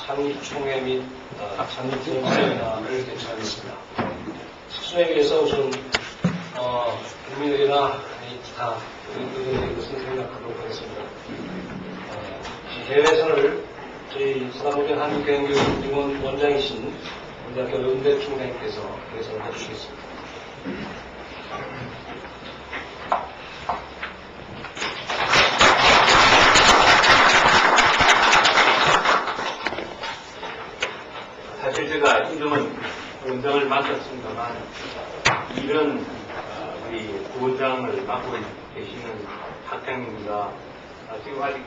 창립총회 및 창립총회 세미나를 개최하겠습니다. 수행에 위해서 우선 국민들이나 기타 의견의 것을 생각하도록 하겠습니다. 대회선을 저희 서남고등 한국경영교육임원 원장이신 우리 연대 총장님께서 대회선을 해주시겠습니다. 사실 제가 이름은 원장을 맡았습니다만 이런 우리 부원장을 맡고 계시는 학장님과 지금 아직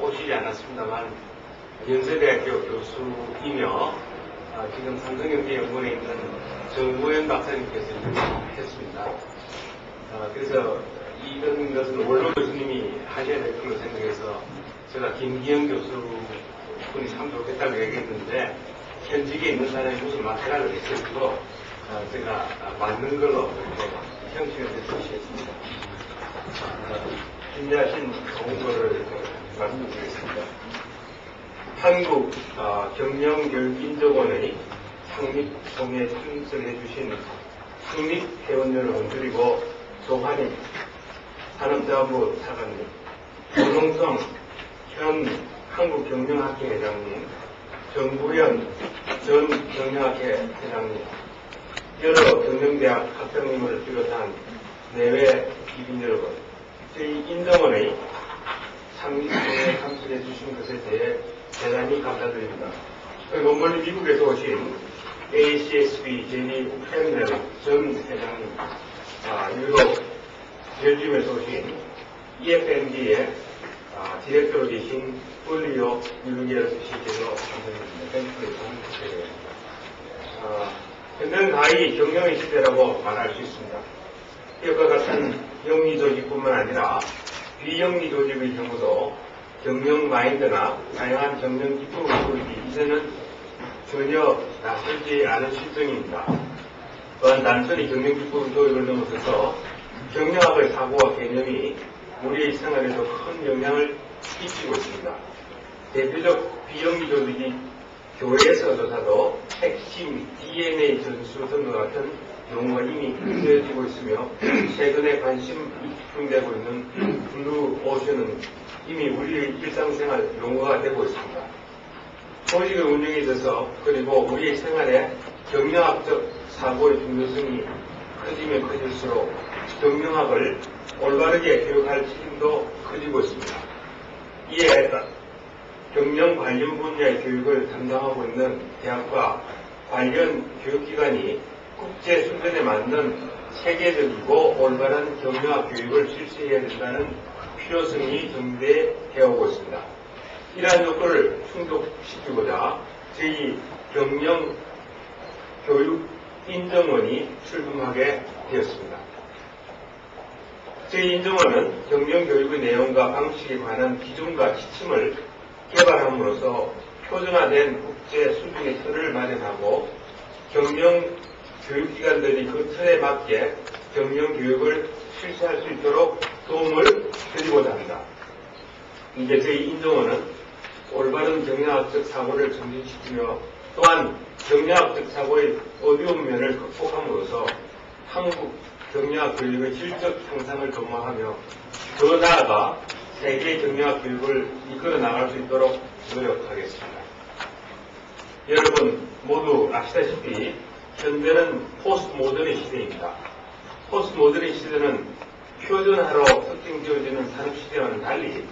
오시지 않았습니다만 연세대학교 교수이며 지금 삼성경제연구원에 있는 정무현 박사님께서 했습니다. 그래서 이런 것은 원로 교수님이 하셔야 될 걸로 생각해서 제가 김기영 교수분이 참 좋겠다고 얘기했는데 현직에 있는 사람이 무슨 마테라를 했었고 제가 맞는 걸로 이렇게 형식을 해주시겠습니다. 준비하신 좋은 거를 말씀드리겠습니다. 한국 경영교육인정원의 창립총회에 참석해 주신 창립회원들을 옮기고 조한희 산업자원부 차관님, 조동성 현 한국경영학회 회장님, 정부현 전 경영학회 회장님, 여러 경영대학 학장님을 비롯한 내외 기빈 여러분, 저희 인정원의 창립총회에 참석해 주신 것에 대해 대단히 감사드립니다. 그리고 멀리 미국에서 오신 ACSB 제니 햄넬 전 회장님, 유럽 벨기움에서 오신 EFMD의 디렉터로 계신 폴리오 유르기아 씨께서 감사드립니다. 현대는 가히 경영의 시대라고 말할 수 있습니다. 이와 같은 영리 조직뿐만 아니라 비영리 조직의 경우도 경영 마인드나 다양한 경영 기법을 보이기 이제는 전혀 낯설지 않은 실정입니다. 또한 단순히 경영 기법 도입을 넘어서서 경영학의 사고와 개념이 우리의 생활에도 큰 영향을 끼치고 있습니다. 대표적 비영리 조직이 교회에서조차도 핵심 DNA 전수 등과 같은 용어가 이미 쓰여지고 있으며 최근에 관심 집중되고 있는 블루 오션은 이미 우리의 일상생활 용어가 되고 있습니다. 조직의 운영에 있어서 그리고 우리의 생활에 경영학적 사고의 중요성이 커지면 커질수록 경영학을 올바르게 교육할 책임도 커지고 있습니다. 이에 경영 관련 분야의 교육을 담당하고 있는 대학과 관련 교육기관이 국제 수준에 맞는 세계적이고 올바른 경영학 교육을 실시해야 된다는 필요성이 전개되어 오고 있습니다. 이러한 요건을 충족시키고자 저희 경영교육인정원이 출범하게 되었습니다. 저희 인정원은 경영교육의 내용과 방식에 관한 기준과 지침을 개발함으로써 표준화된 국제 수준의 틀을 마련하고 경영교육기관들이 그 틀에 맞게 경영교육을 실시할 수 있도록 도움을 드리고자 합니다. 이제 저희 인정원은 올바른 경영학적 사고를 정진시키며 또한 경영학적 사고의 어려운 면을 극복함으로써 한국 경영학 교육의 질적 향상을 도모하며 더 나아가 세계 경영학 교육을 이끌어 나갈 수 있도록 노력하겠습니다. 여러분 모두 아시다시피 현대는 포스트 모던의 시대입니다. 포스트 모던의 시대는 표준화로 특징지어지는 산업시대와는 달리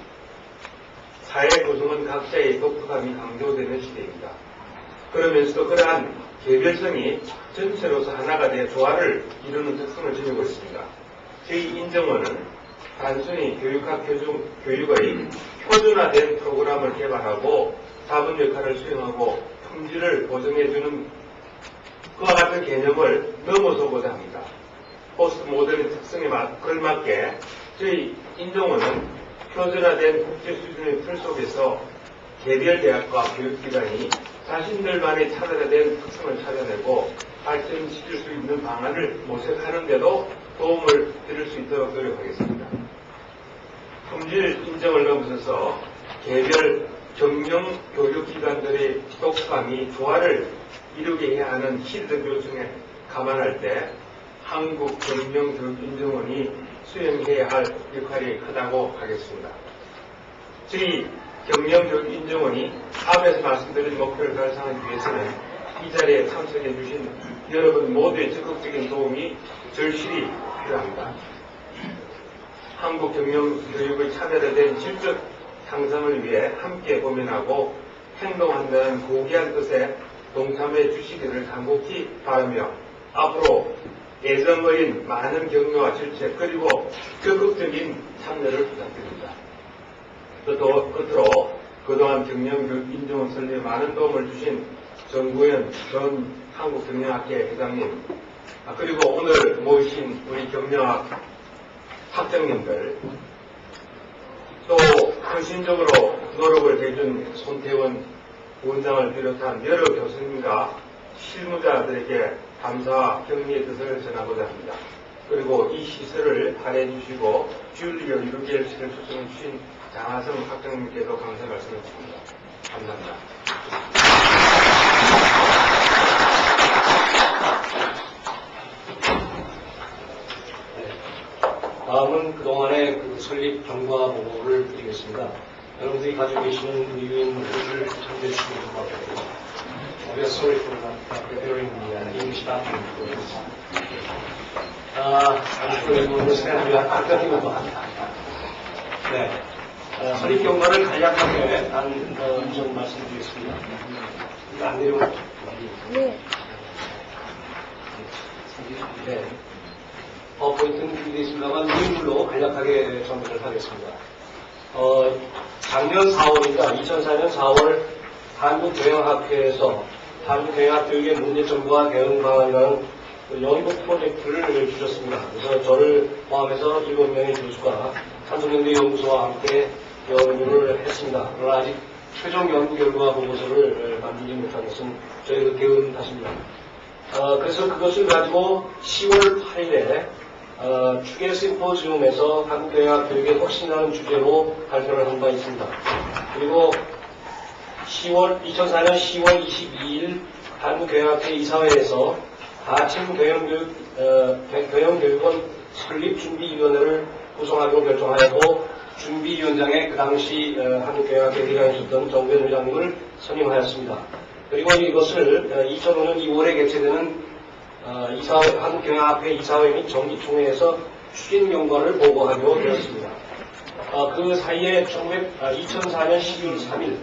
사회 구성은 각자의 독특함이 강조되는 시대입니다. 그러면서도 그러한 개별성이 전체로서 하나가 되어 조화를 이루는 특성을 지니고 있습니다. 저희 인정원은 단순히 교육학 교육의 표준화된 프로그램을 개발하고 자본 역할을 수행하고 품질을 보증해주는 그와 같은 개념을 넘어서고자 합니다. 포스트 모던의 특성에 걸맞게 저희 인정원은 표준화된 국제 수준의 틀 속에서 개별 대학과 교육기관이 자신들만의 차별화된 특성을 찾아내고 발전시킬 수 있는 방안을 모색하는 데도 도움을 드릴 수 있도록 노력하겠습니다. 품질 인정을 넘어서서 개별 경영 교육기관들의 독감이 조화를 이루게 해야 하는 시대적 요청에 감안할 때 한국경영교육인증원이 수행해야 할 역할이 크다고 하겠습니다. 저희 경영교육인증원이 앞에서 말씀드린 목표를 달성하기 위해서는 이 자리에 참석해 주신 여러분 모두의 적극적인 도움이 절실히 필요합니다. 한국 경영교육의 차별화된 질적 향상을 위해 함께 고민하고 행동한다는 고귀한 뜻에 동참해 주시기를 간곡히 바라며 앞으로 애정 어린 많은 격려와 질책 그리고 적극적인 참여를 부탁드립니다. 끝으로 그동안 경영교육인증원 설립에 많은 도움을 주신 정구현 전 한국경영학회 회장님 그리고 오늘 모이신 우리 경영학 학장님들 또 헌신적으로 노력을 해준 손태원 원장을 비롯한 여러 교수님과 실무자들에게 감사와 격려의 뜻을 전하고자 합니다. 그리고 이 시설을 발해해 주시고 주일리로 이루게 해주시는 초청해 주신 장하성 학장님께도 감사 말씀을 드립니다. 감사합니다. 다음은 그동안의 설립 경과 보고를 드리겠습니다. 여러분들이 가지고 계시는 의견들을 참조해 주시면 좋을 것 같아요. We are sorry for not preparing the English document for this. I'm sure you understand. We are talking about. 네. 설립 경과를 간략하게 좀 말씀드리겠습니다. 이거 안 내려오죠? 네. 네. 포인트는 준비되어 있습니다만 인물로 간략하게 정리를 하겠습니다. 작년 4월입니다. 2004년 4월 한국경영학회에서 한국경영학 교육의 문제점과 대응 방안이라는 연구 프로젝트를 주셨습니다. 그래서 저를 포함해서 7명의 교수가 한국연대 연구소와 함께 연구를 했습니다. 그러나 아직 최종 연구 결과 보고서를 만들지 못한 것은 저희의 게으름 탓입니다. 그래서 그것을 가지고 10월 8일에 추계 심포지움에서 한국경영학 교육의 혁신이라는 주제로 발표를 한 바 있습니다. 그리고 2004년 10월 22일 한국경영학회 이사회에서 하층 경영교육원 설립준비위원회를 구성하기로 결정하였고 준비위원장에 그 당시 한국경영학회 회장이 있던 정변 회장님을 선임하였습니다. 그리고 이것을 2005년 2월에 개최되는 한국경영학회 이사회 및 정기총회에서 추진 경과를 보고하기로 되었습니다. 그 사이에 2004년 12월 3일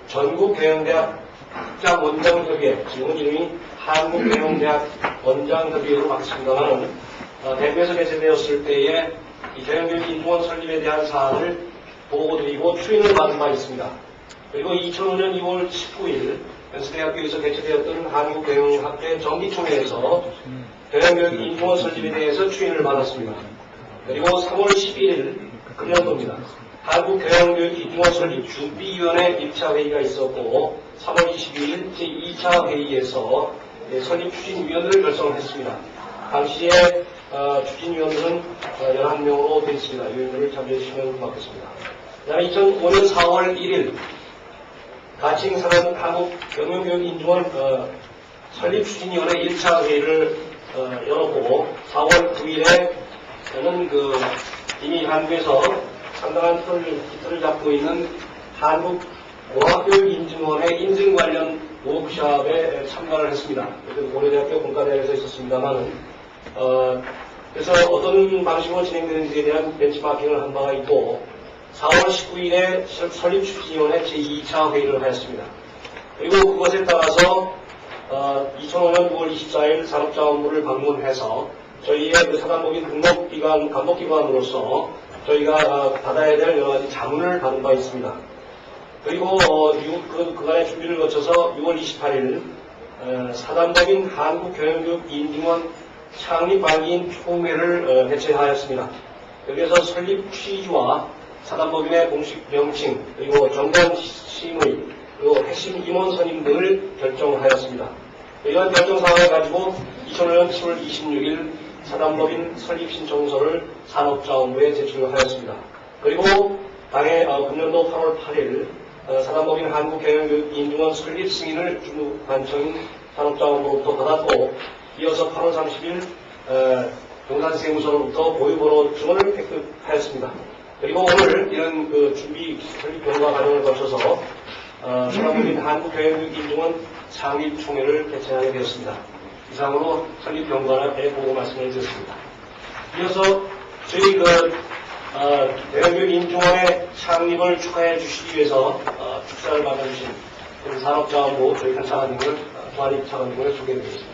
전국경영대학 학장원장협의회, 지금은 이름이 한국경영대학 원장협의회로 바뀌었습니다만 대구에서 개최되었을 때에 이 경영교육인증원 설립에 대한 사안을 보고드리고 추인을 받은 바 있습니다. 그리고 2005년 2월 19일 연세대학교에서 개최되었던 한국경영학회 정기총회에서 경영교육인증원 설립에 대해서 추인을 받았습니다. 그리고 3월 11일 금년도입니다. 한국경영교육인증원 설립 준비위원회 1차 회의가 있었고 3월 22일 제2차 회의에서 설립 추진위원들을 결성했습니다. 당시에 추진위원들은 11명으로 되어 있습니다. 위원들을 참조해 주시면 고맙겠습니다. 그 다음에 2005년 4월 1일 가칭사는 한국경영교육인증원 설립 추진위원회 1차 회의를 열었고 4월 9일에는 이미 한국에서 상당한 기틀을 잡고 있는 한국공학교육인증원의 인증 관련 워크숍에 참가를 했습니다. 고려대학교 공과대학에서 있었습니다만 그래서 어떤 방식으로 진행되는지에 대한 벤치마킹을 한 바가 있고 4월 19일에 설립추진위원회 제2차 회의를 하였습니다. 그리고 그것에 따라서 2005년 9월 24일 산업자원부를 방문해서 저희의 사단법인 감독기관으로서 저희가 받아야 될 여러 가지 자문을 받은 바 있습니다. 그리고 그간의 준비를 거쳐서 6월 28일 사단법인 한국경영교육인증원 창립반기인 총회를 개최하였습니다. 여기에서 설립 취지와 사단법인의 공식 명칭 그리고 정관 심의 그리고 핵심 임원 선임 등을 결정하였습니다. 이러한 결정 사항을 가지고 2005년 7월 26일 사단법인 설립 신청서를 산업자원부에 제출하였습니다. 그리고 당해 금년도 8월 8일 사단법인 한국경영교육인증원 설립 승인을 주무관청인 산업자원부로부터 받았고, 이어서 8월 30일 용산세무서로부터 보유번호 증을 획득하였습니다. 그리고 오늘 이런 준비 설립 경과 과정을 거쳐서 사단법인 한국경영교육인증원 창립총회를 개최하게 되었습니다. 이상으로 설립 경과에 보고 말씀을 드렸습니다. 이어서 저희 대한교육인증원의 창립을 축하해 주시기 위해서 축사를 맡아주신 산업자원부 저희 한 차관님을 조한익 차관님을 소개해드리겠습니다.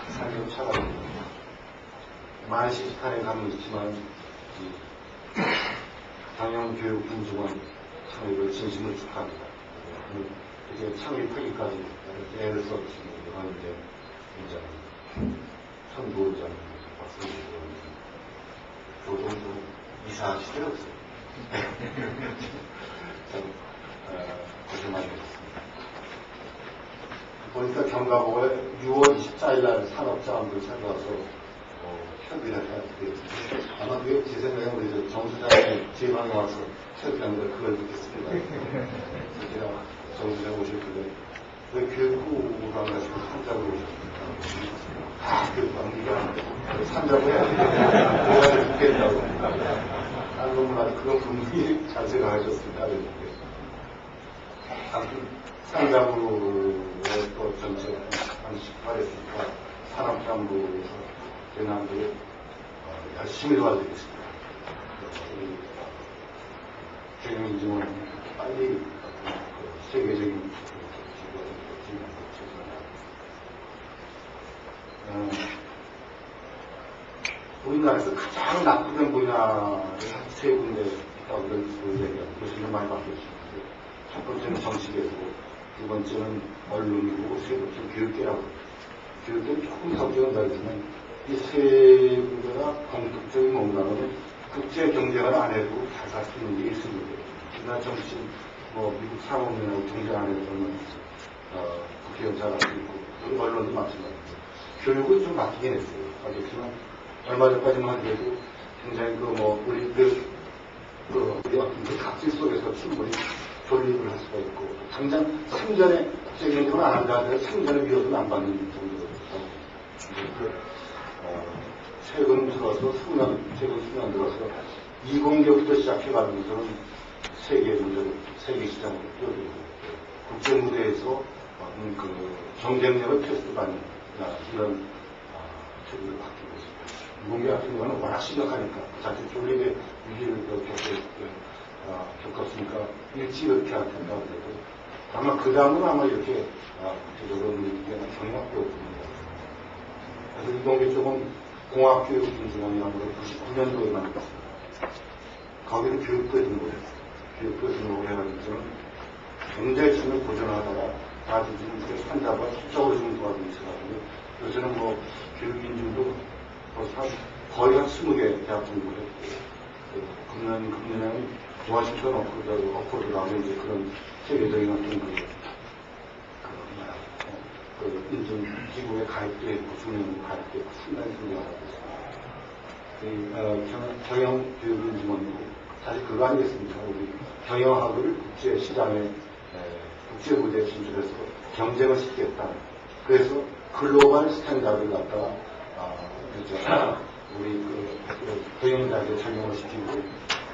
상임 차관님, 만시식한에 가면 있지만 경영교육인증원 창립을 진심으로 축하합니다. 이제 창립하기까지 애를 써주신 관계 굉장히 선보자님 박수드리고 저도 좀 이사하시더라 없어요. 참 고생 많이 했습니다. 보니까 경가보고에 6월 24일 날 산업자원부를 찾아와서 협의를 해야 되겠습니다. 아마 그게 제 생각에 우리 정수장의 지방에 와서 협의하는 걸 그걸 듣겠습니다. 제가 정수장 오실 때 왜 교육부로 가가지고 산자부로 오셨습니까? 교육부가 산자부 해야 되겠다. 그래가지고 듣겠다고. 한 놈은 그런 분들이 잘 생각하셨습니다. 아무튼 산자부에 또 전체 한 18회니까 산업자원부에서 대남부에 열심히 도와드리겠습니다. 우리 경영인증원 빨리 세계적인 우리나라에서 가장 나쁘던 분야를 세 군데 있다고 그런 얘기하고 교수님 많이 바뀌었습니다. 첫 번째는 정치계고, 두 번째는 언론이고, 세 번째는 교육계라고. 교육계는 조금 걱정한다 했지만 이 세 군데가 공격적인 뭔가는 국제 경쟁을 안 해도 잘 살 수 있는 게 있습니다. 우리나라 정치, 미국 상업연하고 경쟁 안 해서는 국회의원 잘할 수 있고, 우리 언론도 마찬가지고. 교육은 좀 바뀌긴 했어요. 바뀌었지만 얼마 전까지만 해도 굉장히 우리 어떤 각질 속에서 충분히 존립을 할 수가 있고, 당장 생전에 국제경쟁을 안 한다 하더라도 생전에 위협은 안 받는 정도로 최근 들어서 최근 수년 들어서 이공계부터 시작해가면서는 세계 문제로, 세계 시장으로 뛰어들고, 국제 무대에서 경쟁력을 테스트받는 이런 체계로 바뀌고 있습니다. 이공계 같은 경우는 워낙 심각하니까, 자체 존립의 위기를 겪었으니까 일찍 이렇게 할 텐다 그래도 아마 그 다음은 아마 이렇게 국제적으로 경영학교 그래서 이공계 쪽은 공학교육인증원이라는 걸 99년도에 만들었습니다. 거기는 교육부에 등록을 했어요. 교육부에 등록을 해가지고는 굉장히 처음에 고전하다가 아주 지금 산자가 수적으로 좀 도와주고 있어가지고 요새는 교육인증도 거의 한 20개 대학 등록을 했고, 금년에는 워싱턴 어코드 나오면 이제 그런 세계적인 어떤 인증 기구에 가입도 했고, 중요한 가입도 했고, 상당히 중요하다고 했습니다. 경영교육인증원도 사실 그거 아니겠습니까? 우리 경영학을 국제시장에, 국제무대에 진출해서 경쟁을 시키겠다. 그래서 글로벌 스탠다드를 갖다가, 우리 경영자에게 적용을 시키고,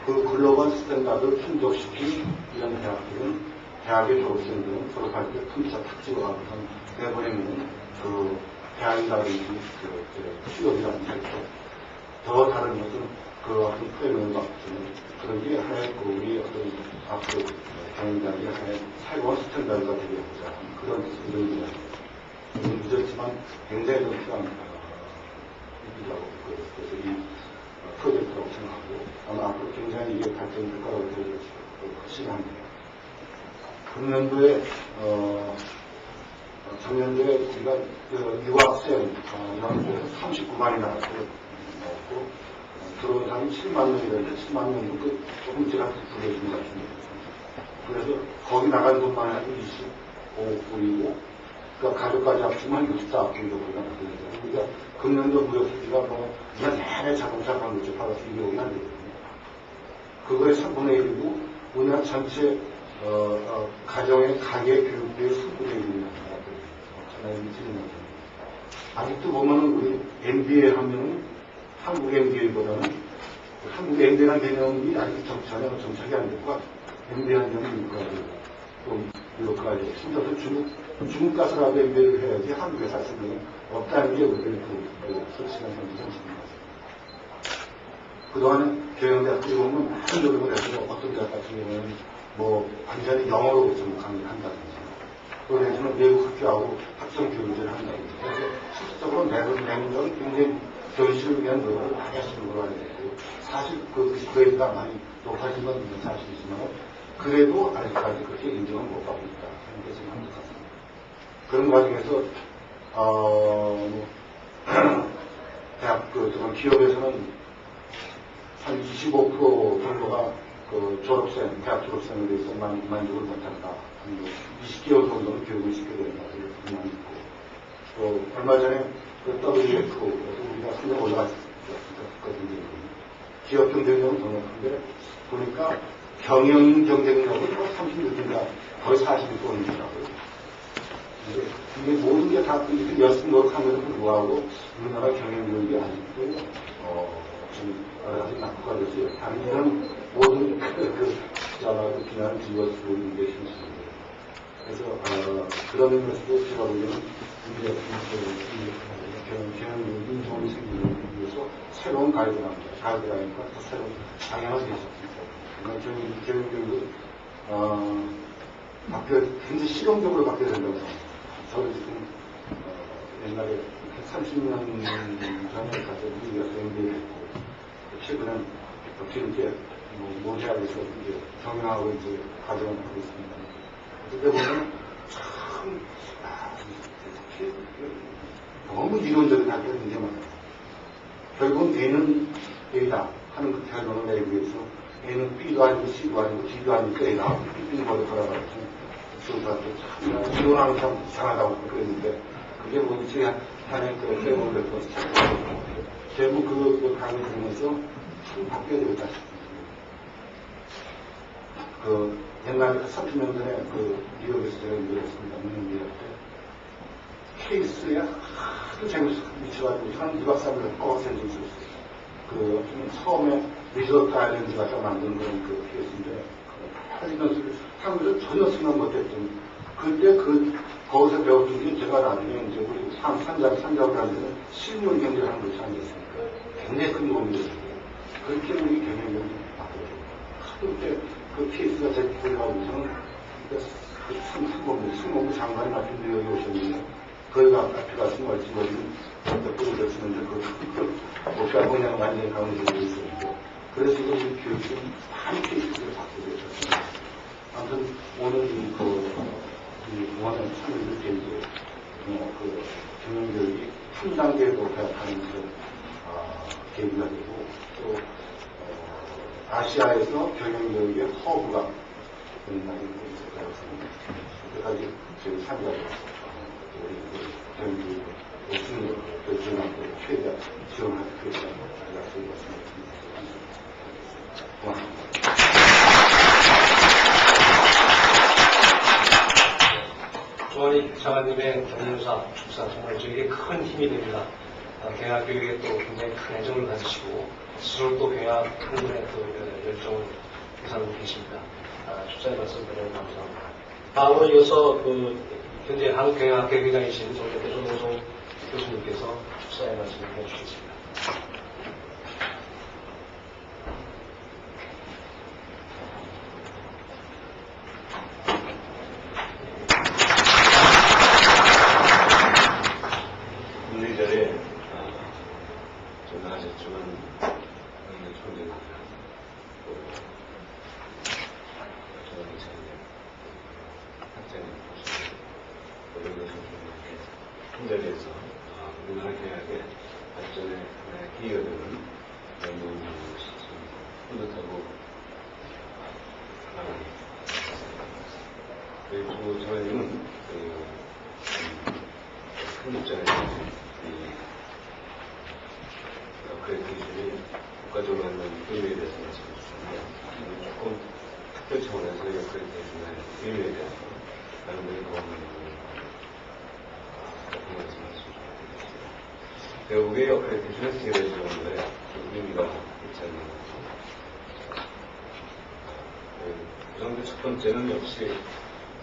그 글로벌 스탠다드를 충족시킨 이런 대학들은 대학의 졸업생들은 졸업할 때 품자 탁지로 가고선 내버리면 대학이라든지 취업이라든지 더 다른 것은 어떤 프레임을 받는 그런 게 하나의 우리 어떤 앞으로 경영자에게 하나의 새로운 스탠다드가 되겠자 그런 의미입니다. 늦었지만 굉장히 좀 필요한 일이라고 그래서 이 프로젝트라고 생각하고 아마 앞으로 굉장히 이게 발전될 거라고 확신합니다. 금년도에 작년도에 우리가 유학생 유학생에서 39만이 나왔고 들어온 사람이 7만 명이라는데 7만 명도 조금 지나서 부려진 것 같습니다. 그래서 거기 나간 돈만 해도 25불이고 그러니까 가족까지 합치면 64억 정도가 나거든요. 우리가 금년도 무역 수지가 뭐 그냥 내내 자동차 반도체 팔아서 2억이 안 되거든요. 그거의 3분의 1이고 우리나라 전체 가정의 가계 교육비의 3분의 1이 나거든요. 아직도 보면은 우리 MBA 하면은 한국 MBA보다는 한국 MBA라는 개념이 아직 전혀 정착이 안 됐고 MBA 한 점은 미국까지 또 유럽까지 심지어 중국 가서라도 MBA를 해야지 한국에 살 수는 없다는 게 우리 솔직한 정신입니다. 그동안에 경영대학들이 보면 많은 노력을 해서 어떤 대학 같은 경우는 뭐 완전히 영어로 좀 강의를 한다든지 또 내지는 외국 학교하고 학생 교육을 한다든지 그래서 실질적으로 내는 굉장히 교실을 위한 노력을 많이 하시는 걸로 알고 있고 사실 그 그레이드가 많이 높아진 건 사실이지만 그래도 아직까지 그렇게 인정을 못 받고 있다 하는 게 지금 한국같습니다. 그런 과정에서 대학 기업에서는 한 25% 정도가 대학 졸업생에 대해서 만족을 못한다. 20개월 정도는 교육을 시켜야 된다. 이렇게 있고. 또, 얼마 전에 WFO, 우리가 상당히 올라갔거든요. 기업 경쟁력은 더 높은데, 보니까 경영 경쟁력은 36인가 거의 40이 또는더라고요. 이게 모든 게 다 이렇게 열심히 노력함에도 불구하고, 우리나라 경영력이 아직도, 좀 여러 가지 낙후가 되지 다른 이런 모든 비난을 뒤집어쓰고 있는 게 현실입니다. 그래서 그런 의미에서도 제가 보기에는 경영력 인정이 생기기 위해서 새로운 가이드라인과 또 새로운 방향을 제시했습니다. 경영력은 굉장히 실용적으로 바뀌어야 된다고 생각합니다. 저는 지금 옛날에 30년 전에 가서 미국에서 MBA를 했고 최근엔 이렇게 모대학에서 이제 경영하고 이제 과정을 하고 있습니다. 그때 보면 참 너무 이론적인 학교가 굉장히 많아요. 결국은 A는 A다 하는 그 결론을 내기 위해서 A는 B도 아니고 C도 아니고 D도 아니고 A다 B는 거를 걸어가지고 수업하고 참 이론하는 참 이상하다고 그랬는데 그게 뭐지 하나의 그 세모를 뱉어서 결국 그 강의 들으면서 참 바뀌어야 되겠다 싶습니다. 옛날에 30년 전에 뉴욕에서 제가 일을 했습니다. 미국 일할 때 케이스에 하도 재밌어 미쳐가지고 한 2박 3일 꼬박생 좀 있었어요. 처음에 리조트 아일랜드 갖다 만든 그런 케이스인데 하지만 한국에서 전혀 생각 못했던 그때 거기서 배웠던 게 제가 나중에 이제 우리 산작을 하면서 실물 경제를 하는 것이 아니겠습니까? 굉장히 큰 도움이 됐어요. 그렇게 우리 경영력이 바뀌어요. 그때 그 케이스가 제기되어가지고서는 승무부 장관이 맡은 뉴욕에 오셨는데 거기가 앞에 가서 멀찌멀찌 몇분을 거치는데 목사 그냥 완전히 강조되고 있었고 그래서 지금 이 교육은 많은 케이스를 바뀌게 되었습니다. 아무튼 오늘 이 공화당 참여를 계기로 경영교육이 한 단계 높아가는 그런 계기가 되고 또 아시아에서 경영교육의 허브가 되는 날이 있을 거라고 생각합니다. 그때까지 저희 참여하고 우리 경영교육 열심히 결정하고 최대한 지원하는 그런 약속이었습니다. 고맙습니다. 조원희 장관님의 경륜사, 축사 정말 저에게 큰 힘이 됩니다. 경영 교육에 또 굉장히 큰 애정을 가지시고 스스로 또 경영 흥분에 또 열정을 구사하고 계십니다. 축사의 말씀 드리는 감사합니다. 다음으로 이어서 현재 한국경영학회 회장이신 정대노송 교수님께서 축사의 말씀을 해주시겠습니다. 문의자리에 전화하셨지만 총재님 학자님 한 자리에서 우리나라 경영의 발전에 기여가 되는 너무 뿌듯하고 나갑니다. 그리고 장관님은 의미에 대해서 말씀해 주셨는데, 조금 학교 차원에서 어크레디테이션의 의미에 대해서 많은 분이 고민하는 부분을 말씀하시면 좋겠습니다. 결국에 어크레디테이션은 세 가지 정도의 의미가 있지 않나. 우선 첫 번째는 역시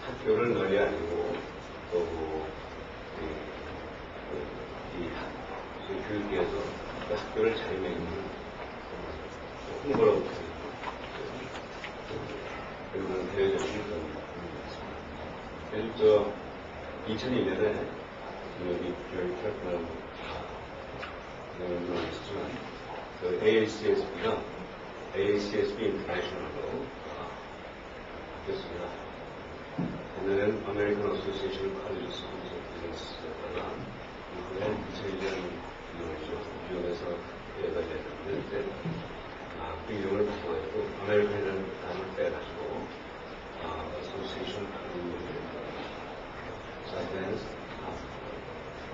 학교를 널리 알리고 또 이 교육계에서 그 학교를 자리매김는 홍보라고 그런 대외적인 그런 의미가 있습니다. 그래서 2002년에 여기 교육학교는 있었지만 그 AACSB가 AACSB 인터내셔널로 바뀌었습니다. 옛날에는 아메리칸 어소시에이션 칼리지 스쿨즈 오브 비즈니스였다가 이후에 2001년 뉴욕에서 여기까지 했는데 그 이름을 바꿔가지고 아메리칸이라는 단어를 빼가지고 어소시에이션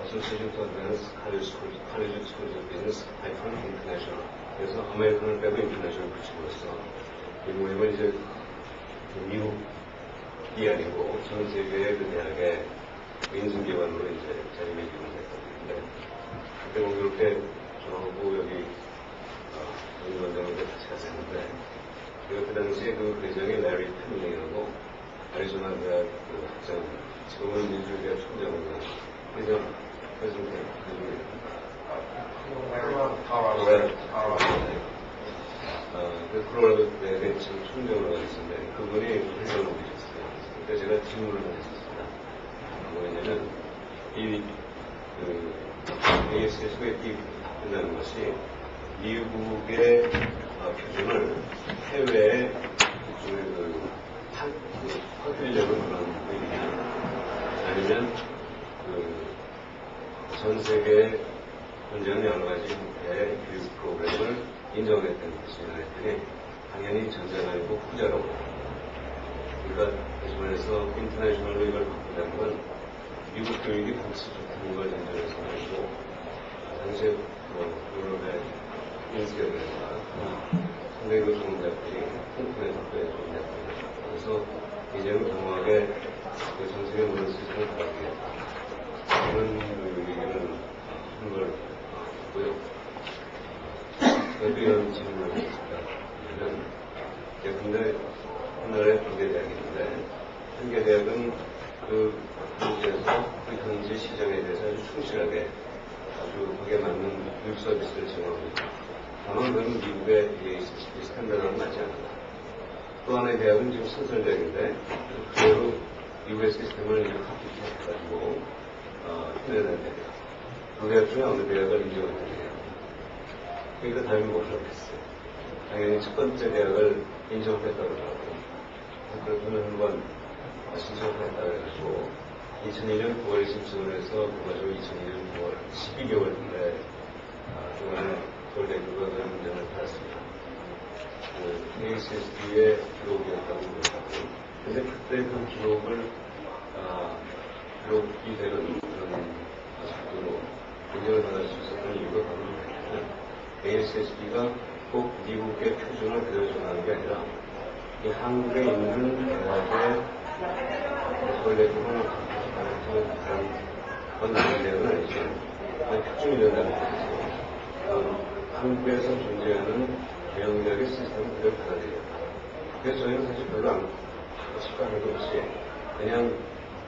어소시에이션 투 어드밴스 칼리지 스쿨즈 오브 비즈니스 하이픈 인터내셔널. 그래서 아메리칸을 빼고 인터내셔널 붙임으로써 이 모임은 이제 미국이 아니고 전 세계의 그 대학의 인수기관으로 이제 자리매김을 했었는데, 그때 공교롭게 저하고 여기 연구원장님들 같이 갔었는데, 그 당시에 그 회장이 레리 펜닝이라고 애리조나 대학 그 학장, 지금은 민주주의대학 총장으로 그 콜로라도 대학의 지금 총장으로 있었는데, 그분이 회장으로 계셨어요. 그때 제가 질문을 했었습니다. 뭐냐면, ASS가 바뀐다는 것이 미국의 표준을 해외에 퍼뜨리려는 그런 의미냐, 아니면 전 세계에 현재는 여러 가지 교육 프로그램을 인정했다는 것이냐 했더니 당연히 전자가 아니고 후자라고. 그러니까 다시 말해서 인터내셔널로 이걸 바꾼다는 건 미국 교육이 당시 좋다는 걸 전제해서 아니고 당시에 유럽의 인스케어가 상당히 그 좋은 대학들이 홍콩의 학교에 좋은 대학들이 그래서 이제는 정확하게 그 전 세계 모든 시스템을 바꾸겠다. 그런 의견을 한 걸 보고요. 저도 이런 질문을 했습니다. 근데 옛날에 경제대학이 있는데 현대대학은 그 현지에서 그 현지 시장에 대해서 아주 충실하게 아주 거기에 맞는 교육 서비스를 제공하고 있다. 다만 그건 미국의 스탠다드는 맞지 않는다. 또 하나의 대학은 지금 선설대학인데 그대로 미국의 시스템을 카피해가지고 해내는 대학. 그 대학 중에 어느 대학을 인정하는 대학. 그러니까 답이 뭐라겠어요. 당연히 첫 번째 대학을 인정했다고 하고 그러면 한번 신청을 했다고 해가지고 2002년 9월에 신청을 해서 그가지고 2002년 9월 12개월인데 중간에 서울대학교가 그 인정을 받았습니다. 그 ASSB의 기록이었다고 그러고 근데 그때 그 기록이 되는 그런 속도로 인정을 받을 수 있었던 이유가 바로 뭐냐면 ASSB가 꼭 미국의 표준을 그대로 전하는 게 아니라 이 한국에 있는 대학의 서울대학교를 다른 대학은 아니지만 표준이 된다는 거죠. 한국에서 존재하는 대형대학의 시스템을 그대로 받아들였다. 그래서 저희는 사실 별로 안 식감도 없이 그냥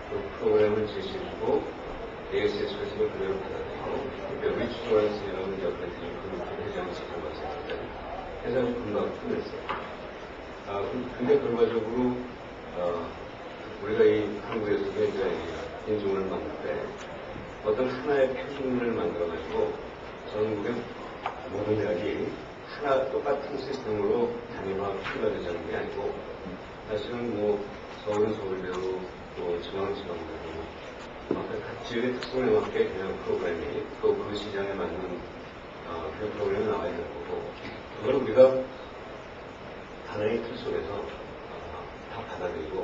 그 프로그램을 제시해주고 ASS에서 그대로 받아들이고 여기 추천하는 스님은 옆에 그 회장이 직접 왔었는데 회장이 금방 끝냈어요. 근데 결과적으로 우리가 이 한국에서도 이제 인증을 만들 때 어떤 하나의 표준을 만들어가지고 전국의 모든 대학이 하나 똑같은 시스템으로 단위화 풀어내자는 게 아니고 사실은 뭐 서울은 서울대로 또 지방은 지방대로 각 지역의 특성에 맞게 그냥 프로그램이 또 그 시장에 맞는 교육 프로그램이 나와야 되는 거고 그걸 우리가 하나의 틀 속에서 다 받아들이고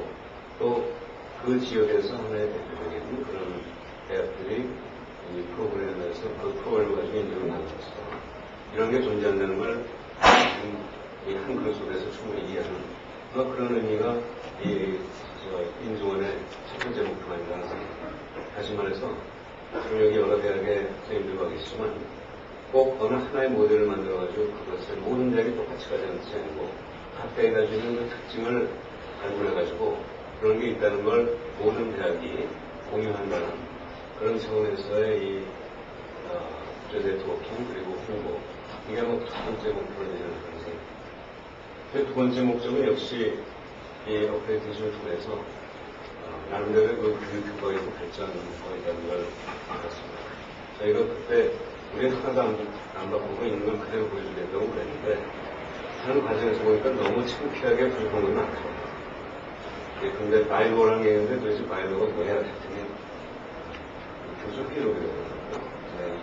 또 그 지역에서 하나의 대표적인 그런 대학들이 이 프로그램에서 그 프로그램을 가지고 인정을 하는 것이다. 이런 게 존재한다는 걸 큰 그릇 속에서 충분히 이해하는 그런 의미가 이 인종원의 첫 번째 목표가 아닌가 생각합니다. 다시 말해서 지금 여기 여러 대학의 선생님들과 계시지만 꼭 어느 하나의 모델을 만들어가지고 그것을 모든 대학이 똑같이 가지 않고 각 대학이 가지고 있는 그 특징을 발굴해가지고 그런 게 있다는 걸 모든 대학이 공유한다는 그런 차원에서의 이 네트워킹 그리고 홍보 이게 뭐 첫 번째 목표가 되지 않을까 생각합니다. 두 번째 목적은 역시 이 어크레디테이션을 통해서 나름대로 그 교육 효과가 있고 발전이 있다는 걸 알았습니다. 저희가 그때 우리 하나도 안 바꾸고 있는 걸 그대로 보여주겠다고 그랬는데 하는 과정에서 보니까 너무 창피하게 부족한 건 많더라고요. 근데 바이로라는 게 있는데 도대체 바이로가 뭐야? 했더니 교수 회의록이거든요.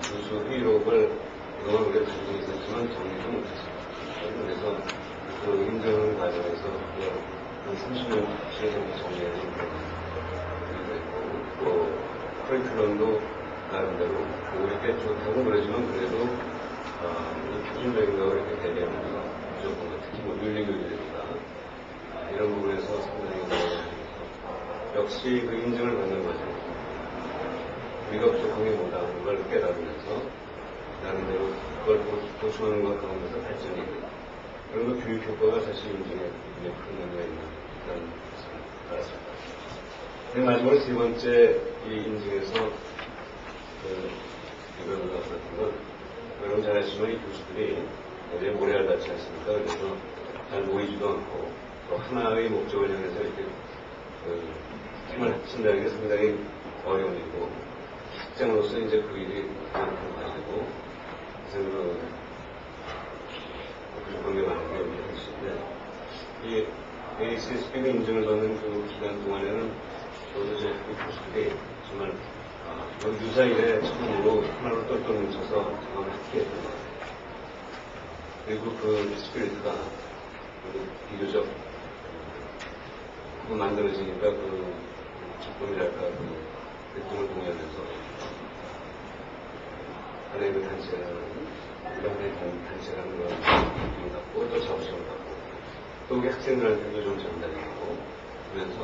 교수 회의록을 그동안 우리가 가지고 있었지만 정리도 못했습니다. 그래서 그 인정하는 과정에서 한 30년 정도 정리하는 그런 있고 또 커리큘럼도 나름대로 우리 꽤 좋다고 그러지만 그래도 표준적인 거 이렇게 대비하면서 무조건 특히 뭐 윤리교육이라든가 이런 부분에서 상당히 역시 그 인정을 받는 과정 우리가 부족한 게 뭐다 하는 걸 깨달으면서 나름대로 그걸 보충하는 것 가운데서 발전이 있는 그런 거 교육 효과가 사실 인정에 굉장히 큰 의미가 있는 그런 것을 알았습니다. 그리고 마지막으로 세 번째 이 인증에서 이걸 얻었던 건 여러분 잘 아시지만 이 교수들이 굉장히 모래알 같지 않습니까? 그래서 잘 모이지도 않고 또 하나의 목적을 향해서 이렇게 힘을 합친다는 게 상당히 어려운 일이고 학장으로서 이제 그 일이 가장 큰 과제고 그래서 부족한 게 많은 게 우리 현실인데 이 ACSP가 인증을 받는 그 기간 동안에는 저도 제 교수들이 정말 유사일에 처음으로 하나로 똘똘 뭉쳐서 작업을 함께했던 것 같아요. 그리고 그 스피릿가 비교적 그거 만들어지니까 그 작품이랄까 그 느낌을 공유하면서 하나의 그 단체라는 하나의 단체라는 그런 느낌을 갖고 또 자부심을 갖고 또 우리 학생들한테도 좀 전달이 되고 그러면서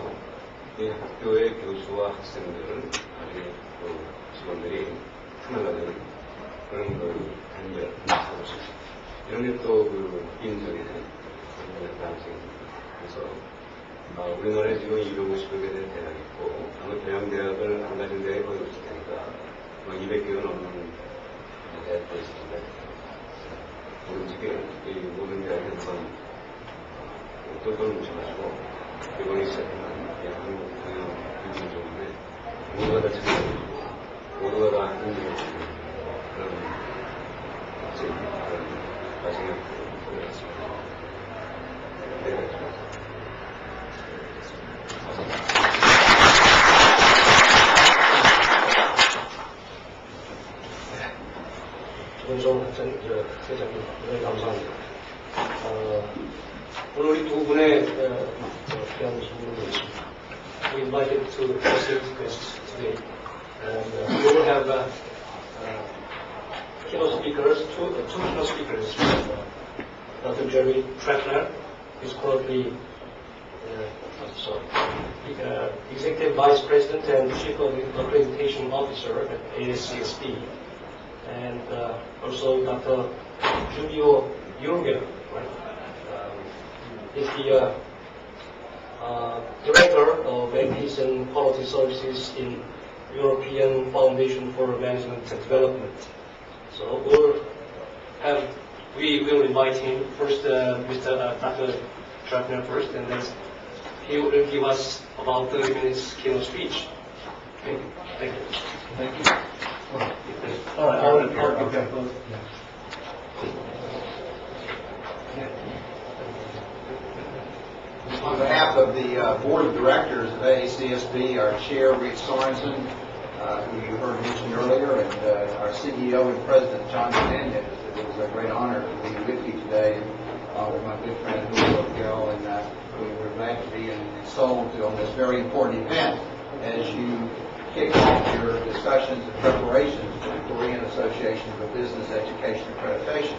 이 학교의 교수와 학생들을 우리 직원들이 하나가 되는 그런 그 단결, 자부심 이런 게 또 그 인정에 그런 가능성입니다. 그래서 우리나라에 지금 250여 개 된 대학이 있고 아마 교양대학을 안 가진 대학이 거의 없을 테니까 200개가 넘는 대학도 있을 텐데 우리 이 모든 대학에 한번 똘똘 뭉쳐가지고 이번에 시작한 한국 교육인종인데 모두가 다 참여해주고 모두가 다 인정해주고 그런 과정을 보내왔습니다. 네, 김종 회장님, 네, 감사합니다. 오늘 우리 두 분의 귀한 손님이 있습니다. We invited two esteemed guests today, and we will have keynote speakers, two keynote speakers. Dr. Jerry Treffner is currently Executive Vice President and Chief Accreditation Officer at ASCSD. And also Dr. Julio Jürgen, right? Is the Director of Ethics and Quality Services in European Foundation for Management and Development. So we will invite him first, Mr. Dr. Treffner first, and then he will give us about 30 minutes keynote speech. Okay. Thank you. Thank you. All right. Okay. On behalf of the Board of Directors of AACSB, our Chair, Rick Sorensen, who you heard mentioned earlier, and our CEO and President, John Fernandez, it was a great honor to be with you today, with my good friend Julio Gill, and we're glad to be in Seoul on this very important event as you kick off your discussions and preparations for the Korean Association for Business Education Accreditation.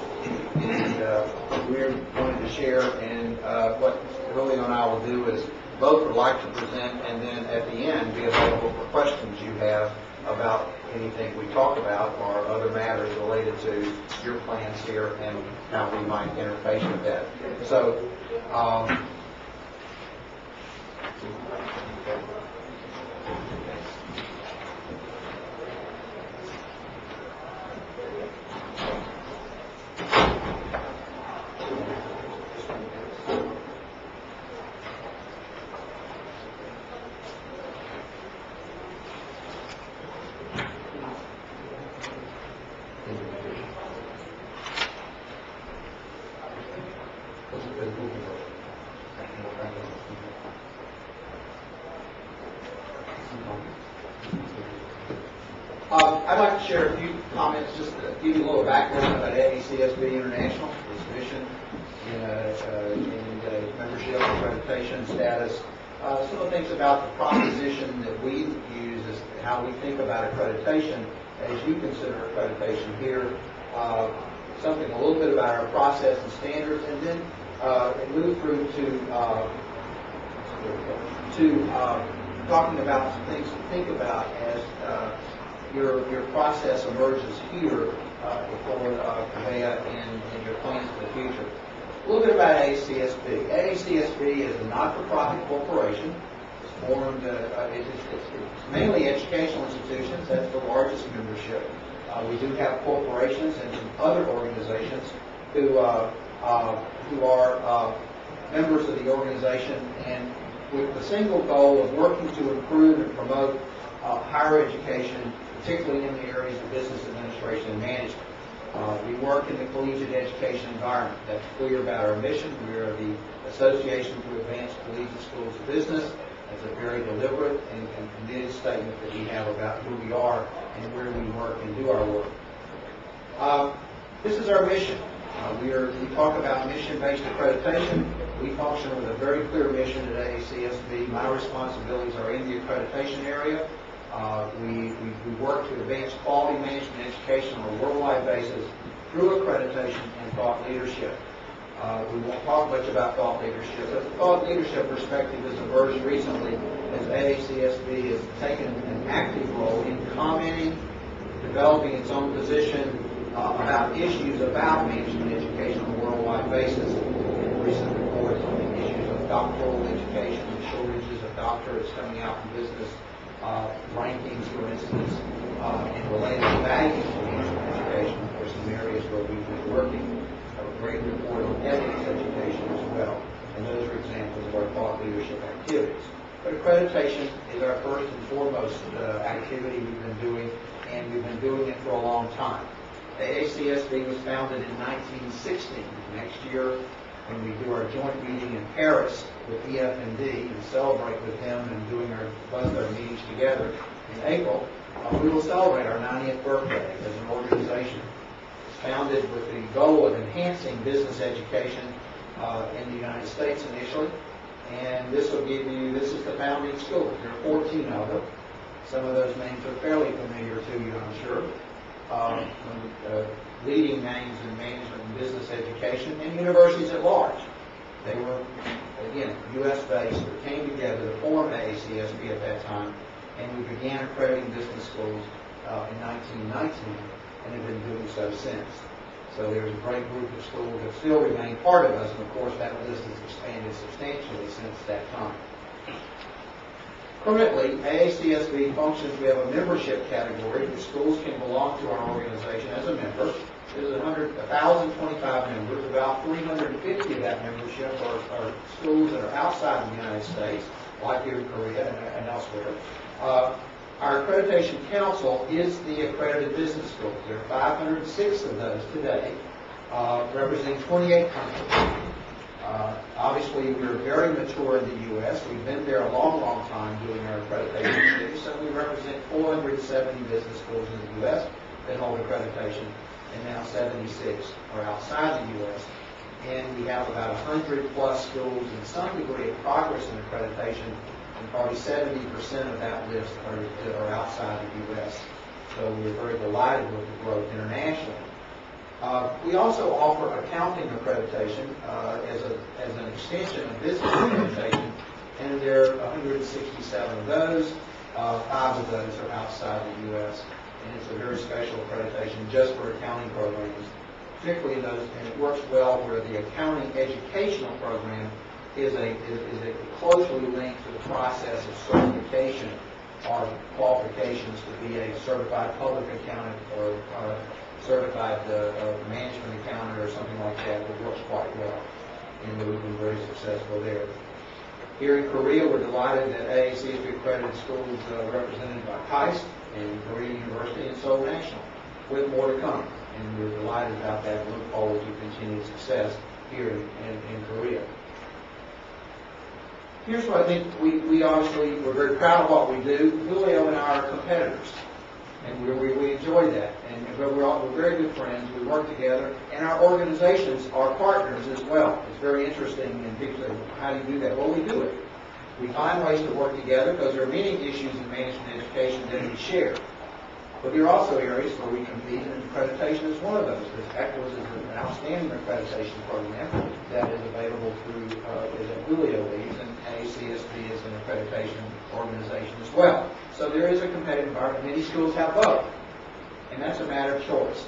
And we're going to share, and what Julio and I will do is both would like to present, and then at the end be available for questions you have about anything we talk about or other matters related to your plans here and how we might interface with that. So, I'd like to share a few comments just to give you a little background about AACSB International, its mission, and membership, accreditation status. Some of the things about the proposition that we use is how we think about accreditation as you consider accreditation here. Something a little bit about our process and standards, and then move through to talking about some things to think about as your process emerges here for Convea and your plans for the future. A little bit about AACSB. AACSB is a not-for-profit corporation. It's formed, it's mainly educational institutions. That's the largest membership. We do have corporations and some other organizations who are members of the organization, and with the single goal of working to improve and promote higher education, particularly in the areas of business administration and management. We work in the collegiate education environment. That's clear about our mission. We are the Association to Advance Collegiate Schools of Business. That's a very deliberate and committed statement that we have about who we are and where we work and do our work. This is our mission. We talk about mission-based accreditation. We function with a very clear mission at AACSB. My responsibilities are in the accreditation area. We work to advance quality management education on a worldwide basis through accreditation and thought leadership. We won't talk much about thought leadership, but the thought leadership perspective has emerged recently as AACSB has taken an active role in commenting, developing its own position about issues about management education on a worldwide basis. In recent reports on the issues of doctoral education, the shortages of doctorates coming out in business, rankings, for instance, and related values of management education for some areas where we've been working. A great report on ethics education as well. And those are examples of our thought leadership activities. But accreditation is our first and foremost activity we've been doing, and we've been doing it for a long time. The AACSB was founded in 1960. Next year, when we do our joint meeting in Paris with EF&D and celebrate with them and doing both our meetings together in April, we will celebrate our 90th birthday as an organization. It's founded with the goal of enhancing business education in the United States initially, and this is the founding school. There are 14 of them. Some of those names are fairly familiar to you, I'm sure. Leading names in management and business education, and universities at large. They were, again, U.S.-based, but came together to form AACSB at that time, and we began accrediting business schools in 1919, and have been doing so since. So there's a great group of schools that still remain part of us, and of course that list has expanded substantially since that time. Currently, AACSB functions, we have a membership category. The schools can belong to our organization as a member. There's 1,025 members. About 350 of that membership are schools that are outside of the United States, like here in Korea and elsewhere. Our accreditation council is the accredited business schools. There are 506 of those today, representing 28 countries. Obviously, we're very mature in the U.S. We've been there a long, long time doing our accreditation studies, so we represent 470 business schools in the U.S. that hold accreditation, and now 76 are outside the U.S. And we have about 100 plus schools in some degree of progress in accreditation, and probably 70% of that list are outside the U.S. So we're very delighted with the growth internationally. We also offer accounting accreditation as an extension of business accreditation, and there are 167 of those. 5 of those are outside the U.S., and it's a very special accreditation just for accounting programs, particularly those, and it works well where the accounting educational program is closely linked to the process of certification or qualifications to be a certified public accountant or certified management accountant or something like that. It works quite well, and we've been very successful there. Here in Korea, we're delighted that AACSB accredited schools represented by KAIST and Korea University and Seoul National, with more to come. And we're delighted about that and look forward to continued success here in Korea. Here's what I think we obviously, we're very proud of what we do. Julio and I are competitors, and we enjoy that. But we're very good friends. We work together, and our organizations are partners as well. It's very interesting, and people say, how do you do that? Well, we do it. We find ways to work together because there are many issues in management education that we share. But there are also areas where we compete, and accreditation is one of those. ECWAS is an outstanding accreditation program that is available through that Julio leads, and AACSB is an accreditation organization as well. So there is a competitive environment. Many schools have both, and that's a matter of choice.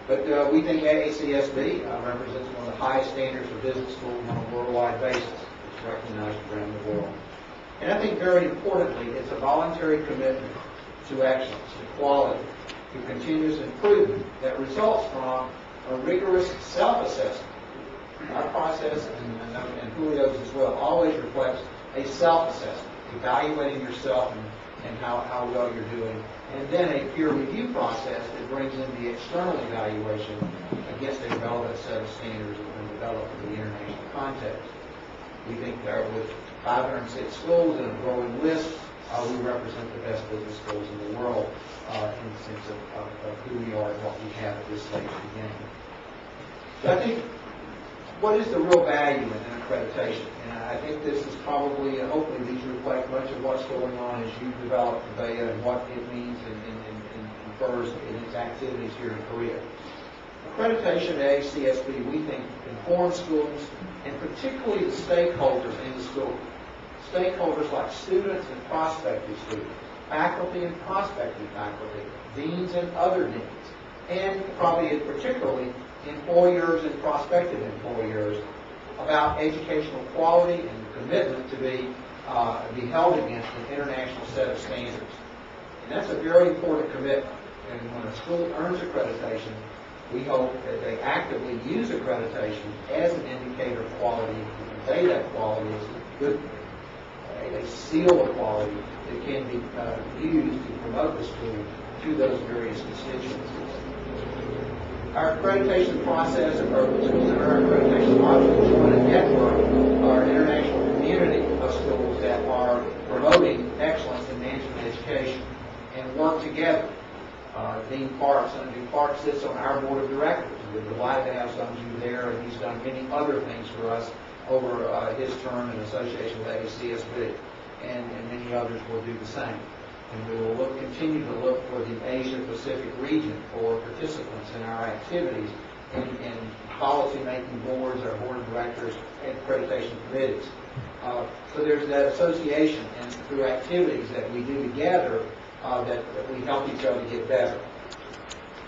But we think AACSB represents one of the highest standards for business schools on a worldwide basis. It's recognized around the world. And I think very importantly, it's a voluntary commitment to excellence, to quality, to continuous improvement that results from a rigorous self-assessment. Our process, and Julio's as well, always reflects a self-assessment, evaluating yourself and how well you're doing, and then a peer review process that brings in the external evaluation against a relevant set of standards that have been developed in the international context. We think that with 506 schools and a growing list, we represent the best business schools in the world in the sense of who we are and what we have at this stage of the game. So I think, what is the real value in an accreditation? And I think this is probably, and hopefully these reflect much of what's going on as you develop the BEA and what it means and infers in its activities here in Korea. Accreditation at AACSB, we think, informs schools, and particularly the stakeholders in the school. Stakeholders like students and prospective students, faculty and prospective faculty, deans and other deans, and probably particularly employers and prospective employers about educational quality and commitment to be held against an international set of standards. And that's a very important commitment. And when a school earns accreditation, we hope that they actively use accreditation as an indicator of quality and convey that quality as good, a seal of quality that can be used to promote the school to those various constituencies. Our accreditation process, our accreditation module, join a network, our international community of schools that are promoting excellence in management education and work together. Dean Parks, Dean Parks sits on our board of directors. We're delighted to have Sunju there, and he's done many other things for us over his term in association with AACSB, and many others will do the same. And we will continue to look for the Asia-Pacific region for participants in our activities in policy-making boards, our board of directors, and accreditation committees. So there's that association, and through activities that we do together, that we help each other get better.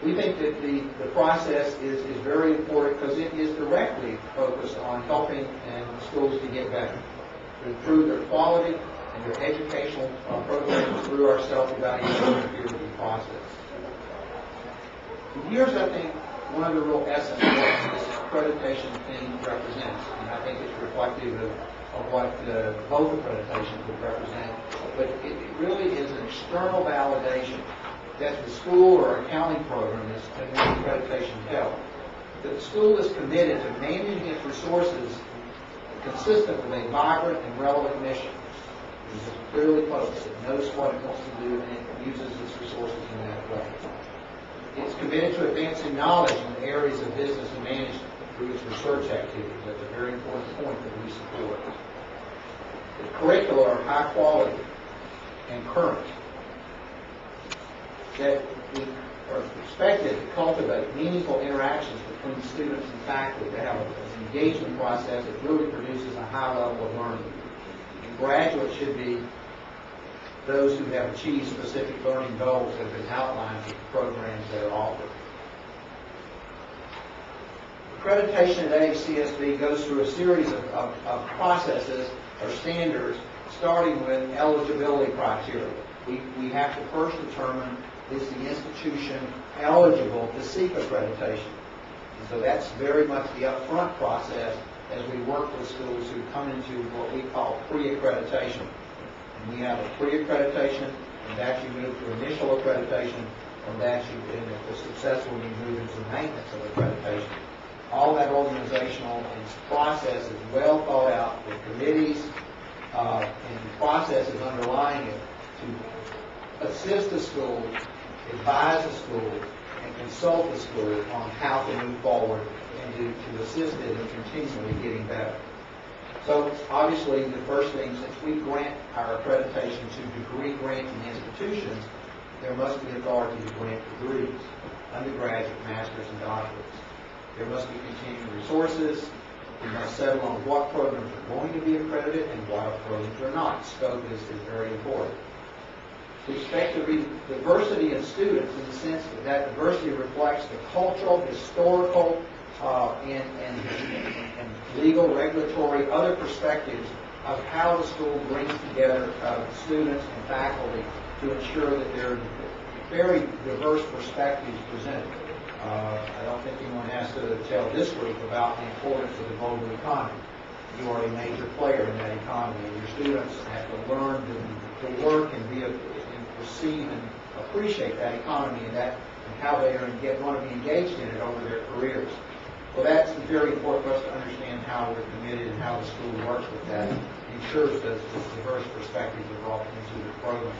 We think that the process is very important because it is directly focused on helping schools to get better, to improve their quality and their educational programs through our self-evaluation and peer review process. And here's, I think, one of the real essence of what this accreditation theme represents, and I think it's reflective of what both accreditations would represent, but it really is an external validation that the school or accounting program is accreditation held, that the school is committed to managing its resources consistent with a vibrant and relevant mission. It is clearly focused. It knows what it wants to do, and it uses its resources in that way. It's committed to advancing knowledge in the areas of business and management through its research activities. That's a very important point that we support. The curricula are high quality and current. That we are expected to cultivate meaningful interactions between students and faculty, to have an engagement process that really produces a high level of learning. And graduates should be those who have achieved specific learning goals that have been outlined for the programs that are offered. Accreditation at ACSB goes through a series of processes or standards, starting with eligibility criteria. We have to first determine, is the institution eligible to seek accreditation? And so that's very much the upfront process as we work with schools who come into what we call pre-accreditation. And we have a pre-accreditation, from that you move to initial accreditation, from that you, and if we're successful, you move into maintenance of accreditation. All that organizational process is well thought out with committees and processes underlying it to assist the school, advise the school, and consult the school on how to move forward and to assist it in continually getting better. So obviously the first thing, since we grant our accreditation to degree granting institutions, there must be authority to grant degrees, undergraduate, master's, and doctorates. There must be continuing resources. We must settle on what programs are going to be accredited and what programs are not. Scope is very important. We expect to be diversity in students in the sense that that diversity reflects the cultural, historical, and legal, regulatory, other perspectives of how the school brings together students and faculty to ensure that there are very diverse perspectives presented. I don't think anyone has to tell this group about the importance of the global economy. You are a major player in that economy, and your students have to learn to work and perceive and appreciate that economy and how they want to be engaged in it over their careers. So that's very important for us to understand how we're committed and how the school works with that, and ensures those diverse perspectives are brought into the program.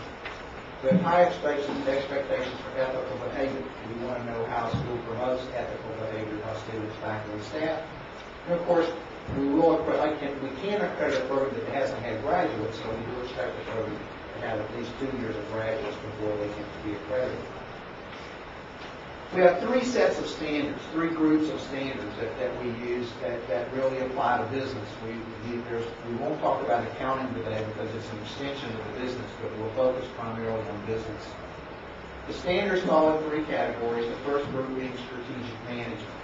We have high expectations for ethical behavior. We want to know how a school promotes ethical behavior by students, faculty, and staff. And of course, we can't accredit a program that hasn't had graduates, so we do expect the program to have at least 2 years of graduates before they can be accredited. We have three sets of standards, three groups of standards that we use that really apply to business. We won't talk about accounting today because it's an extension of the business, but we'll focus primarily on business. The standards fall in three categories, the first group being strategic management.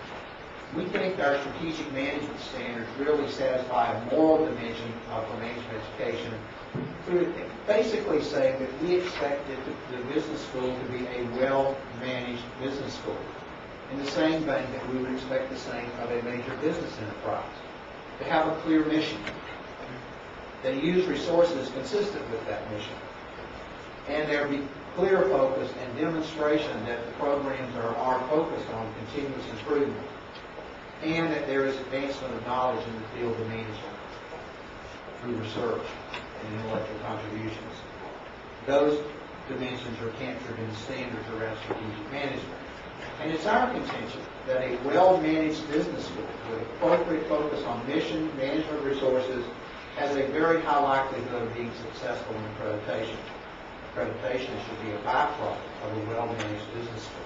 We think our strategic management standards really satisfy a moral dimension of financial education, through basically saying that we expect the business school to be a well-managed business school, in the same vein that we would expect the same of a major business enterprise. To have a clear mission. They use resources consistent with that mission. And there be clear focus and demonstration that the programs are focused on continuous improvement, and that there is advancement of knowledge in the field of management through research and intellectual contributions. Those dimensions are captured in the standards around strategic management. And it's our contention that a well-managed business school with appropriate focus on mission, management resources, has a very high likelihood of being successful in accreditation. Accreditation should be a byproduct of a well-managed business school.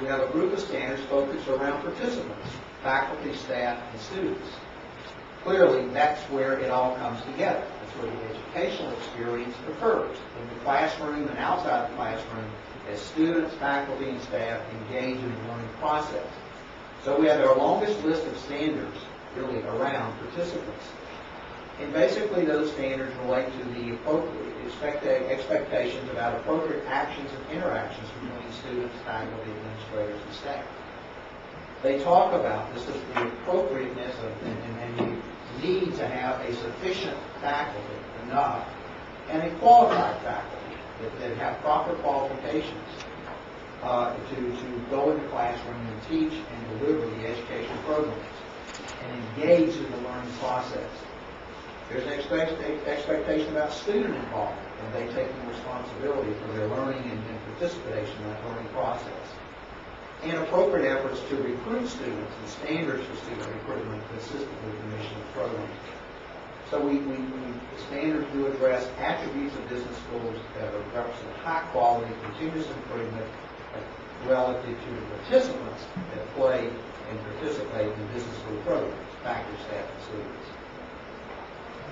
We have a group of standards focused around participants, faculty, staff, and students. Clearly, that's where it all comes together. That's where the educational experience occurs, in the classroom and outside the classroom, as students, faculty, and staff engage in the learning process. So we have our longest list of standards really around participants. And basically those standards relate to the appropriate expectations about appropriate actions and interactions between students, faculty, administrators, and staff. They talk about this as the appropriateness of, and the need to have a sufficient faculty, enough, and a qualified faculty that have proper qualifications to go in the classroom and teach and deliver the education programs and engage in the learning process. There's an expectation about student involvement, and they taking responsibility for their learning and participation in that learning process. And appropriate efforts to recruit students and standards for student recruitment consistent with the mission of the program. So we standards do address attributes of business schools that represent high quality, continuous improvement relative to the participants that play and participate in business school programs, faculty, staff, and students.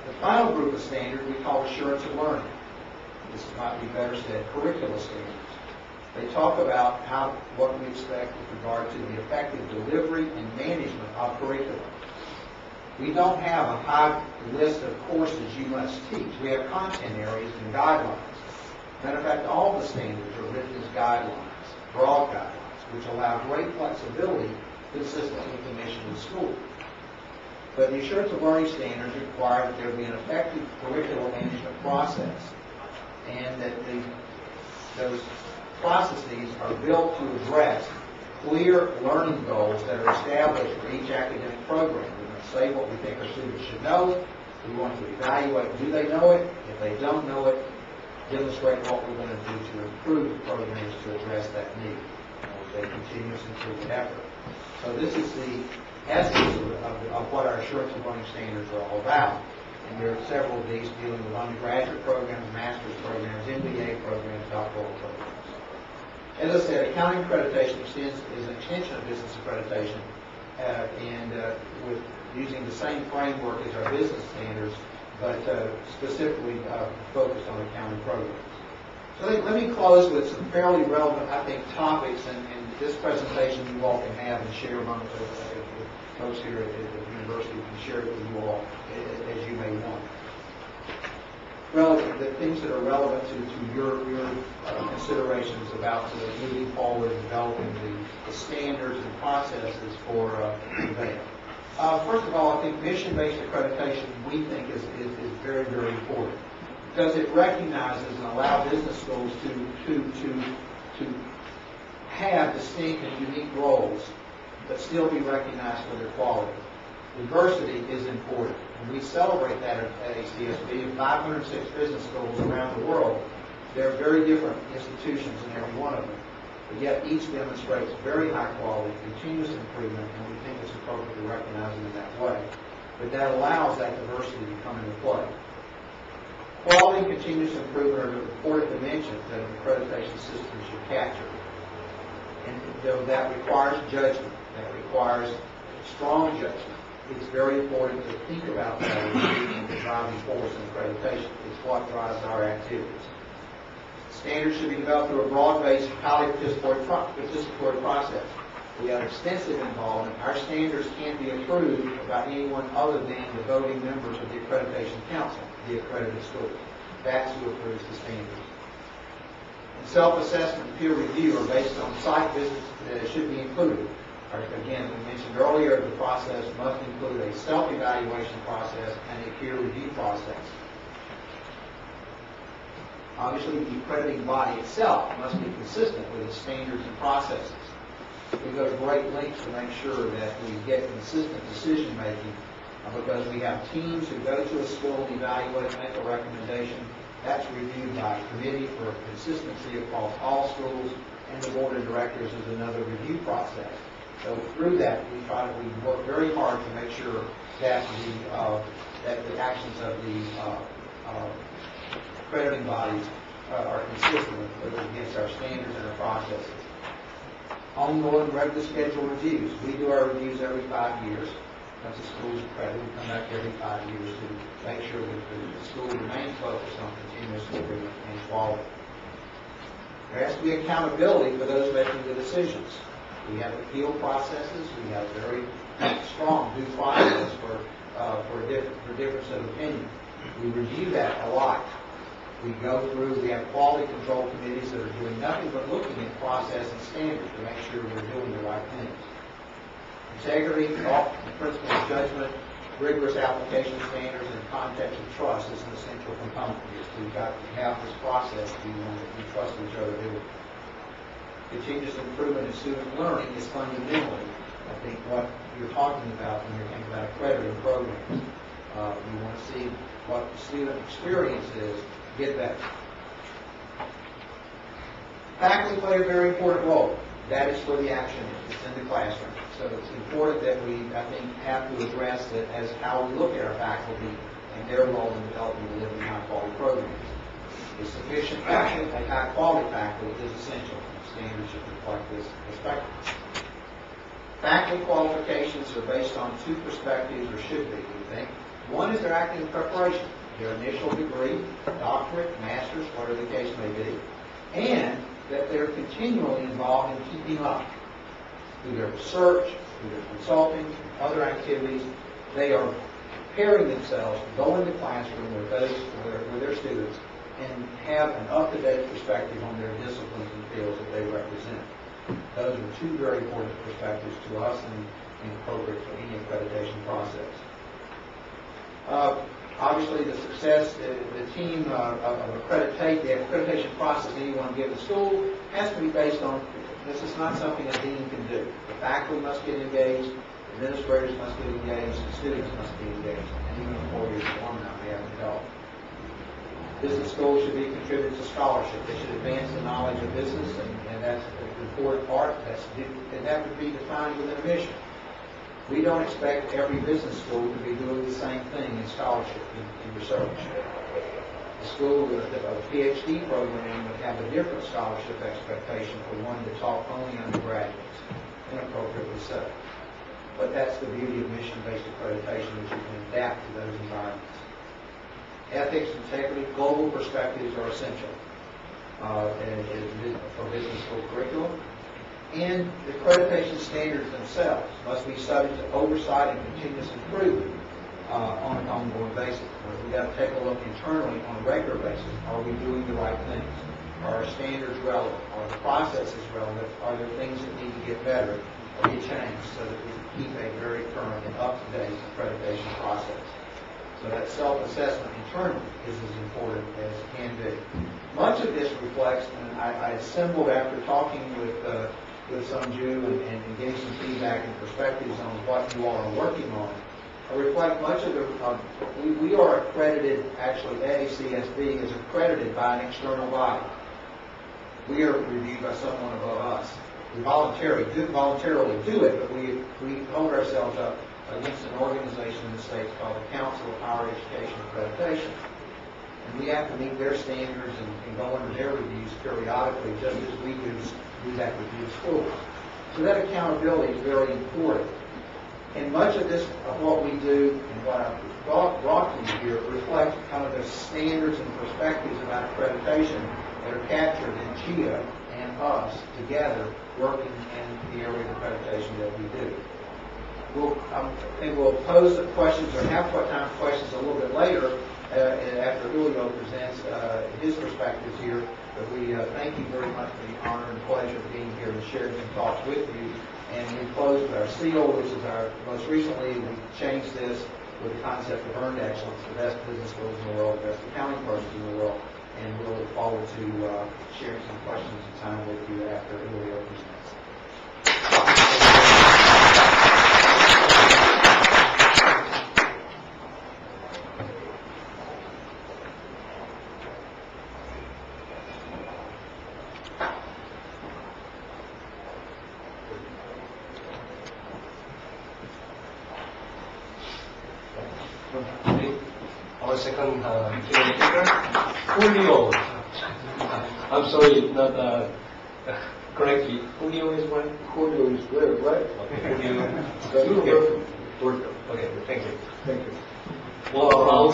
The final group of standards we call assurance of learning. This might be better said, curricula standards. They talk about what we expect with regard to the effective delivery and management of curriculum. We don't have a high list of courses you must teach. We have content areas and guidelines. Matter of fact, all the standards are written as guidelines, broad guidelines, which allow great flexibility consistent with the mission of the school. But the assurance of learning standards require that there be an effective curriculum management process, and that those processes are built to address clear learning goals that are established for each academic program. We want to say what we think our students should know. We want to evaluate, do they know it? If they don't know it, demonstrate what we're going to do to improve the programs to address that need. It's a continuous improvement effort. So this is the essence of what our assurance of learning standards are all about. And there are several of these dealing with undergraduate programs, master's programs, MBA programs, doctoral programs. As I said, accounting accreditation is an extension of business accreditation, and with using the same framework as our business standards, but specifically focused on accounting programs. So let me close with some fairly relevant, I think, topics, and this presentation you all can have and share among the folks here at the university can share it with you all as you may want. Relevant, the things that are relevant to your considerations about moving forward and developing the standards and processes for that. First of all, I think mission-based accreditation we think is very, very important, because it recognizes and allows business schools to have distinct and unique roles, but still be recognized for their quality. Diversity is important, and we celebrate that at ACSB. 506 business schools around the world. There are very different institutions in every one of them, but yet each demonstrates very high quality, continuous improvement, and we think it's appropriate to recognize them in that way. But that allows that diversity to come into play. Quality and continuous improvement are important dimensions that an accreditation system should capture. And though that requires judgment, that requires strong judgment, it's very important to think about that as the driving force in accreditation. It's what drives our activities. Standards should be developed through a broad-based, highly participatory process. We have extensive involvement. Our standards can't be approved by anyone other than the voting members of the Accreditation Council, the accredited school. That's who approves the standards. And self-assessment and peer review are based on site visits that should be included. Again, we mentioned earlier, the process must include a self-evaluation process and a peer review process. Obviously, the accrediting body itself must be consistent with its standards and processes. We go to great lengths to make sure that we get consistent decision-making, because we have teams who go to a school and evaluate and make a recommendation. That's reviewed by a committee for consistency across all schools, and the board of directors is another review process. So through that, we work very hard to make sure that the actions of the accrediting bodies are consistent against our standards and our processes. Ongoing regular scheduled reviews. We do our reviews every 5 years. Once the school is accredited, we come back every 5 years to make sure that the school remains focused on continuous improvement and quality. There has to be accountability for those making the decisions. We have appeal processes. We have very strong due process for difference of opinion. We review that a lot. We go through, we have quality control committees that are doing nothing but looking at process and standards to make sure we're doing the right things. Integrity, principle of judgment, rigorous application standards, and context of trust is an essential component of this. We've got to have this process to be one that we trust each other to do. Continuous improvement in student learning is fundamentally, I think, what you're talking about when you're thinking about accrediting programs. You want to see what the student experience is, get better. Faculty play a very important role. That is where the action is. It's in the classroom. So it's important that we, I think, have to address that as how we look at our faculty and their role in developing and delivering high-quality programs. A sufficient faculty, a high-quality faculty is essential. Standards should reflect this perspective. Faculty qualifications are based on two perspectives, or should be, we think. One is their academic preparation, their initial degree, doctorate, master's, whatever the case may be, and that they're continually involved in keeping up through their research, through their consulting, other activities. They are preparing themselves to go into the classroom with their students and have an up-to-date perspective on their disciplines and fields that they represent. Those are two very important perspectives to us and appropriate for any accreditation process. Obviously, the success, the team of accreditation, the accreditation process any one given school has to be based on, this is not something a dean can do. The faculty must get engaged, administrators must get engaged, and students must be engaged. And even 4 years alumni may have to help. Business schools should be contributed to scholarship. They should advance the knowledge of business, and that's an important part. And that would be defined within a mission. We don't expect every business school to be doing the same thing in scholarship, in research. The school with a PhD program would have a different scholarship expectation for one that taught only undergraduates, inappropriately so. But that's the beauty of mission-based accreditation, which you can adapt to those environments. Ethics, integrity, global perspectives are essential for business school curriculum. And the accreditation standards themselves must be subject to oversight and continuous improvement on an ongoing basis. We've got to take a look internally on a regular basis. Are we doing the right things? Are our standards relevant? Are the processes relevant? Are there things that need to get better or get changed so that we can keep a very current and up-to-date accreditation process? So that self-assessment internally is as important as it can be. Much of this reflects, and I assembled after talking with Sunju and getting some feedback and perspectives on what you all are working on. I reflect much of the, we are accredited, actually AACSB is accredited by an external body. We are reviewed by someone above us. We voluntarily do it, but we hold ourselves up against an organization in the States called the Council of Higher Education Accreditation. And we have to meet their standards and go under their reviews periodically, just as we do that review schools. So that accountability is very important. And much of this, of what we do and what I've brought to you here, reflect kind of the standards and perspectives about accreditation that are captured in CHIA and us together working in the area of accreditation that we do. We'll pose the questions or have time for questions a little bit later after Julio presents his perspectives here. But we thank you very much for the honor and pleasure of being here and sharing some thoughts with you. And we close with our seal, which is our, most recently we changed this with the concept of earned excellence, the best business schools in the world, the best accounting firms in the world. And we'll look forward to sharing some questions and time with you after Julio presents. Our second keynote speaker, Julio. I'm sorry, not correctly. Julio is what? Julio is where, right? Okay, Julio. Okay, thank you. Thank you. Well,